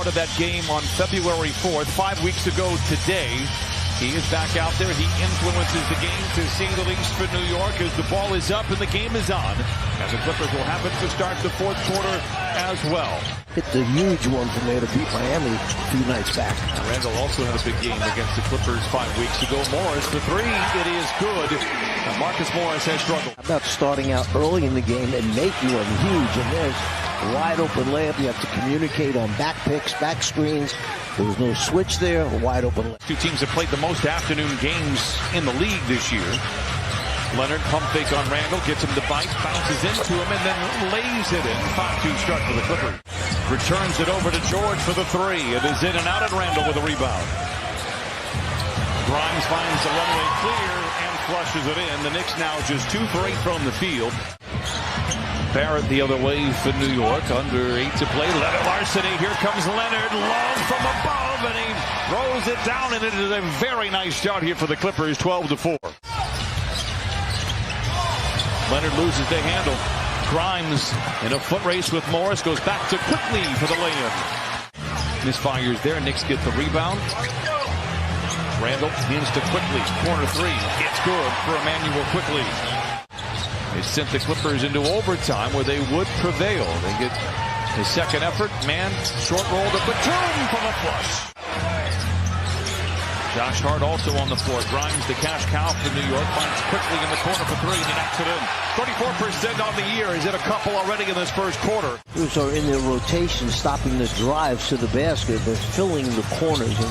of that game on February 4th, 5 weeks ago today. He is back out there. He influences the game, to say the least, for New York, as the ball is up and the game is on. And the Clippers will have it to start the fourth quarter as well. Hit the huge one from there to beat Miami a few nights back. Randall also had a big game against the Clippers 5 weeks ago. Morris, the three, it is good. And Marcus Morris has struggled. How about starting out early in the game and making one huge? And there's a wide open layup. You have to communicate on back picks, back screens. There was no switch there, a wide open layup. Two teams have played the most afternoon games in the league this year. Leonard pump fake on Randall, gets him to bite, bounces into him, and then lays it in. 5-2 start for the Clippers. Returns it over to George for the three. It is in and out at Randall with a rebound. Grimes finds the runway clear and flushes it in. The Knicks now just 2 for 8 from the field. Barrett the other way for New York. Under 8 to play. Leonard Larceny. Here comes Leonard. Long from above, and he throws it down, and it is a very nice start here for the Clippers. 12-4. Leonard loses the handle. Grimes in a foot race with Morris. Goes back to Quickly for the layup. Misfires there. Knicks get the rebound. Randall hands to Quickly. Corner three. It's good for Emmanuel Quickly. They sent the Clippers into overtime where they would prevail. They get a second effort. Man, short roll to Batum from a flush. Josh Hart also on the floor. Grimes, the cash cow for New York, finds Quickly in the corner for three, and he knocks it in. 34% on the year. He's hit a couple already in this first quarter. Those are in their rotation, stopping the drives to the basket. They're filling the corners, and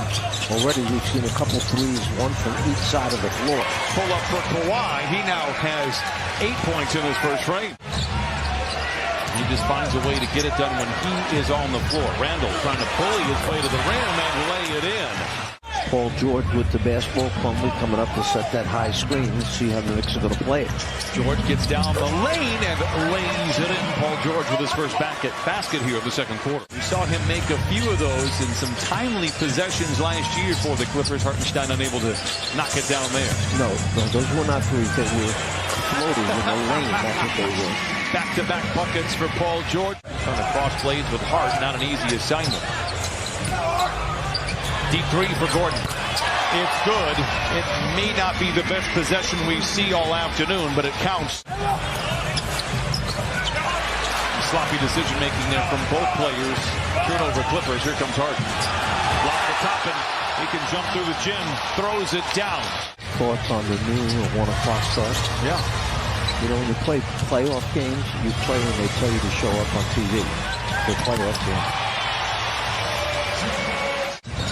already we've seen a couple threes, one from each side of the floor. Pull up for Kawhi. He now has 8 points in his first frame. He just finds a way to get it done when he is on the floor. Randall trying to bully his way to the rim and lay it in. Paul George with the basketball, Plumlee coming up to set that high screen. Let's see how the Knicks are going to play it. George gets down the lane and lays it in. Paul George with his first basket here in the second quarter. We saw him make a few of those in some timely possessions last year for the Clippers. Hartenstein unable to knock it down there. No, those were not threes. They were floating in the lane. That's what they were. Back-to-back buckets for Paul George. Trying to cross blades with Hart. Not an easy assignment. Deep three for Gordon. It's good. It may not be the best possession we see all afternoon, but it counts. Sloppy decision-making there from both players. Turnover Clippers. Here comes Harden. Block the top, and he can jump through the gym. Throws it down. Thoughts on the noon or 1 o'clock start? Yeah. You know, when you play playoff games, you play when they tell you to show up on TV. The playoff game.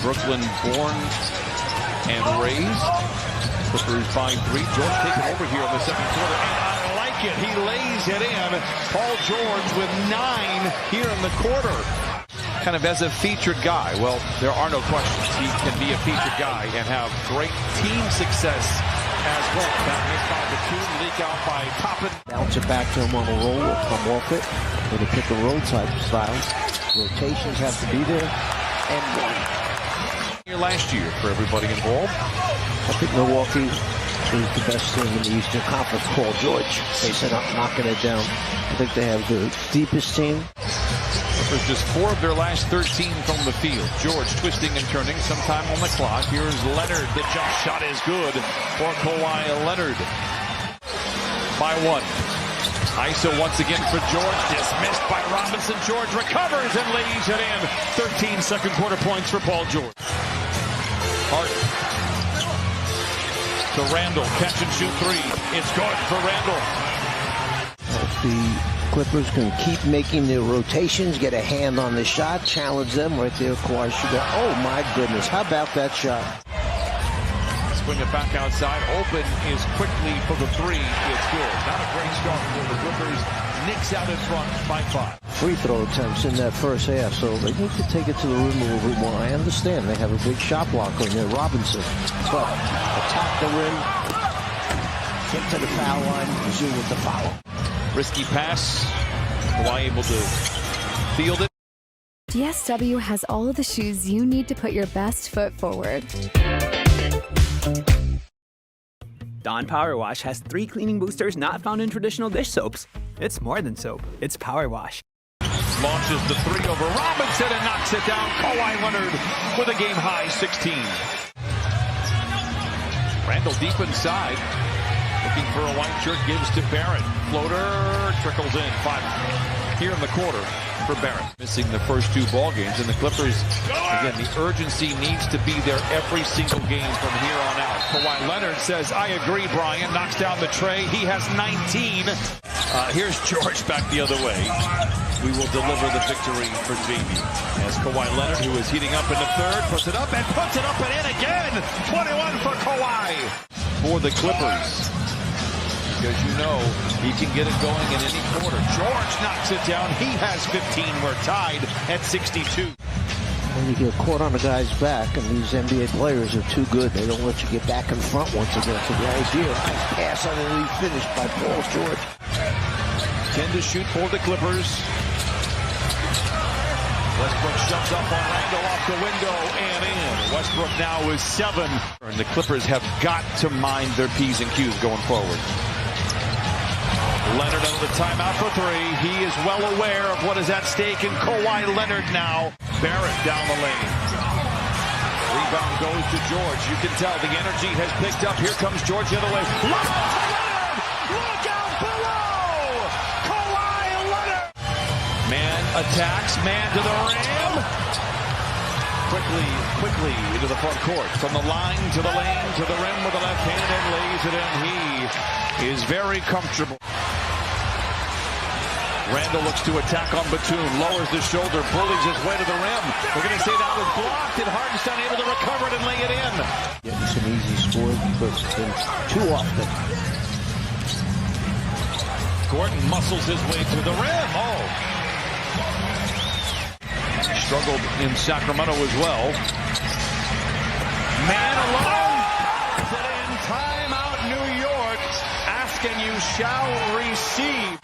Brooklyn born and raised. Clippers by 3. George taking over here in the second quarter, and I like it. He lays it in. Paul George with 9 here in the quarter. Kind of as a featured guy. Well, there are no questions. He can be a featured guy and have great team success as well. That missed by Batum, leak out by Toppin. Bounce it back to him on a roll or come off it with a pick and roll type style. Rotations have to be there. And one. Last year for everybody involved. I think Milwaukee is the best team in the Eastern Conference. Paul George, they said knocking it down. I think they have the deepest team. There's just 4 of their last 13 from the field. George twisting and turning, sometime on the clock. Here's Leonard. The jump shot is good for Kawhi Leonard. By 1. ISO once again for George. Dismissed by Robinson. George recovers and lays it in. 13 second quarter points for Paul George. Hart to Randall. Catch and shoot 3. It's good for Randall. If the Clippers can keep making their rotations, get a hand on the shot, challenge them right there. Kawhi should go. Oh my goodness. How about that shot? Swing it back outside. Open is Quickly for the 3. It's good. Not a great start for the Clippers. Knicks out in front by 5. Free throw attempts in that first half, so they need to take it to the rim a little bit more. I understand they have a big shot blocker in there, Robinson. But attack the rim, get to the foul line, resume with the foul. Risky pass. Kawhi able to field it. DSW has all of the shoes you need to put your best foot forward. Dawn Power Wash has 3 cleaning boosters not found in traditional dish soaps. It's more than soap, it's power wash. Launches the three over Robinson and knocks it down. Kawhi Leonard with a game-high 16. Randall deep inside. Looking for a white shirt, gives to Barrett. Floater trickles in. 5 here in the quarter for Barrett. Missing the first 2 ball games. And the Clippers, again, the urgency needs to be there every single game from here on out. Kawhi Leonard says, I agree, Brian. Knocks down the tray. He has 19. Here's George back the other way. We will deliver the victory for Jamie. As Kawhi Leonard, who is heating up in the third, puts it up and in again. 21 for Kawhi. For the Clippers. Because you know he can get it going in any quarter. George knocks it down. He has 15. We're tied at 62. When you get caught on the guy's back, and these NBA players are too good, they don't let you get back in front once again. So the idea, nice pass on the lead finish by Paul George. 10 to shoot for the Clippers. Westbrook shoves up on Randall off the window and in. Westbrook now is 7. And the Clippers have got to mind their P's and Q's going forward. Leonard under the timeout for 3. He is well aware of what is at stake in Kawhi Leonard now. Barrett down the lane. Rebound goes to George. You can tell the energy has picked up. Here comes George the other way. Look out below! Kawhi Leonard! Man attacks, man to the rim. Quickly into the front court. From the line to the lane to the rim with the left hand and lays it in. He is very comfortable. Randall looks to attack on Batum, lowers the shoulder, bullies his way to the rim. We're going to say that was blocked, and Hartenstein able to recover it and lay it in. Getting some easy scores, but too often. Gordon muscles his way to the rim. Struggled in Sacramento as well. Man alone. Put in timeout, New York. Ask and you shall receive.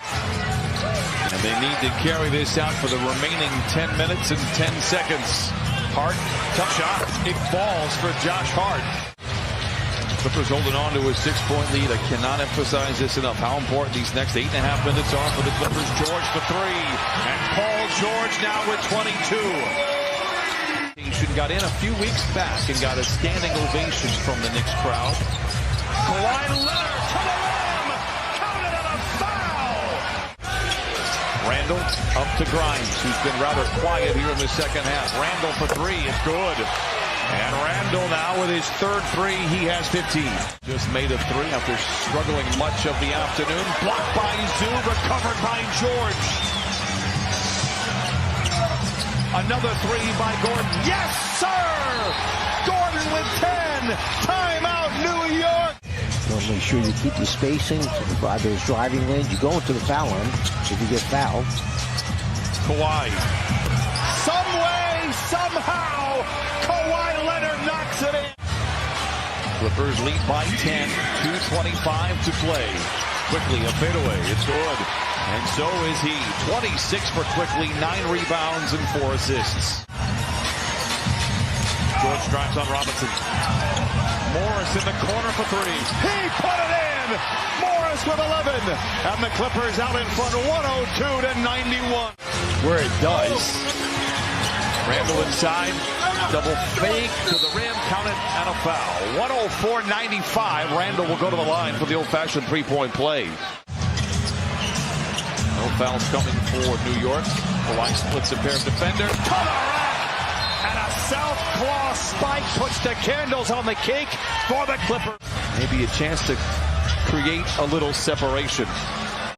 And they need to carry this out for the remaining 10 minutes and 10 seconds. Hart, tough shot. It falls for Josh Hart. Clippers holding on to a 6-point lead. I cannot emphasize this enough, how important these next 8.5 minutes are for the Clippers. George for 3. And Paul George now with 22. Got in a few weeks back and got a standing ovation from the Knicks crowd. Kawhi Leonard to the rim. Counted on a foul. Randall up to Grimes, who's been rather quiet here in the second half. Randall for 3. It's good. And Randall now with his third 3. He has 15. Just made a 3 after struggling much of the afternoon. Blocked by Zoo, recovered by George. Another 3 by Gordon. Yes, sir! Gordon with 10. Timeout, New York. So make sure you keep the spacing by those driving lanes. You go into the foul line if you get fouled. Kawhi. Some way, somehow, Kawhi Leonard knocks it in. Clippers lead by 10. 2:25 to play. Quickly, a fadeaway. It's good. And so is he. 26 for Quickly, 9 rebounds and 4 assists. George drives on Robinson. Morris in the corner for 3. He put it in! Morris with 11. And the Clippers out in front 102-91. Where it does. Randall inside. Double fake to the rim. Counted and a foul. 104-95. Randall will go to the line for the old-fashioned 3-point play. No fouls coming for New York. Kawhi splits a pair of defenders. To the rack! And a South Claw spike puts the candles on the cake for the Clippers. Maybe a chance to create a little separation.